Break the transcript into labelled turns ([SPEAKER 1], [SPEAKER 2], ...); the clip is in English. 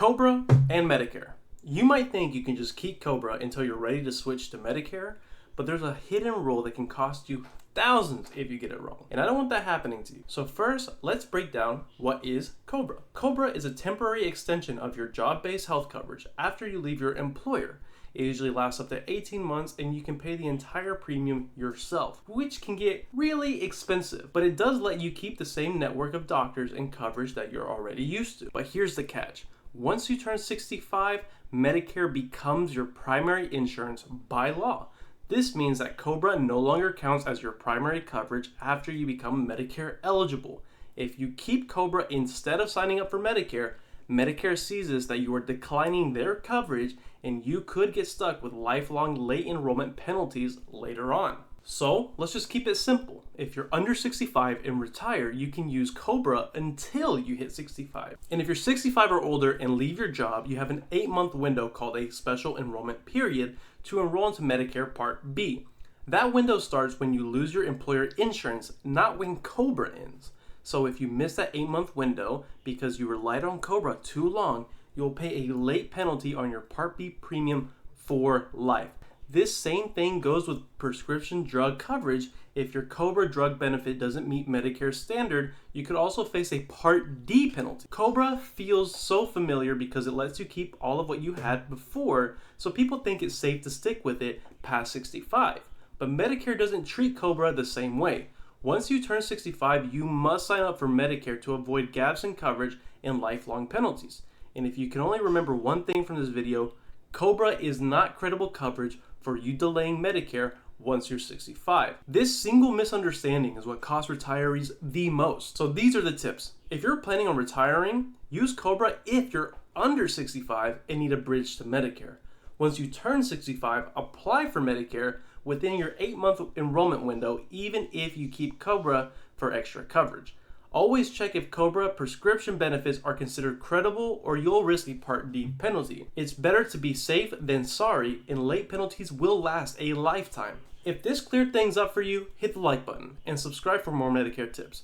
[SPEAKER 1] COBRA and Medicare. You might think you can just keep COBRA until you're ready to switch to Medicare, but there's a hidden rule that can cost you thousands if you get it wrong. And I don't want that happening to you. So first, let's break down what is COBRA. COBRA is a temporary extension of your job-based health coverage after you leave your employer. It usually lasts up to 18 months and you can pay the entire premium yourself, which can get really expensive, but it does let you keep the same network of doctors and coverage that you're already used to. But here's the catch. Once you turn 65, Medicare becomes your primary insurance by law. This means that COBRA no longer counts as your primary coverage after you become Medicare eligible. If you keep COBRA instead of signing up for Medicare, Medicare sees that you are declining their coverage and you could get stuck with lifelong late enrollment penalties later on. So let's just keep it simple. If you're under 65 and retire, you can use COBRA until you hit 65. And if you're 65 or older and leave your job, you have an 8-month window called a Special Enrollment Period to enroll into Medicare Part B. That window starts when you lose your employer insurance, not when COBRA ends. So if you miss that 8-month window because you relied on COBRA too long, you'll pay a late penalty on your Part B premium for life. This same thing goes with prescription drug coverage. If your COBRA drug benefit doesn't meet Medicare standard, you could also face a Part D penalty. COBRA feels so familiar because it lets you keep all of what you had before, so people think it's safe to stick with it past 65. But Medicare doesn't treat COBRA the same way. Once you turn 65, you must sign up for Medicare to avoid gaps in coverage and lifelong penalties. And if you can only remember one thing from this video, COBRA is not credible coverage for you delaying Medicare once you're 65. This single misunderstanding is what costs retirees the most. So these are the tips. If you're planning on retiring, use COBRA if you're under 65 and need a bridge to Medicare. Once you turn 65, apply for Medicare within your 8-month enrollment window, even if you keep COBRA for extra coverage. Always check if COBRA prescription benefits are considered credible or you'll risk a Part D penalty. It's better to be safe than sorry, and late penalties will last a lifetime. If this cleared things up for you, hit the like button and subscribe for more Medicare tips.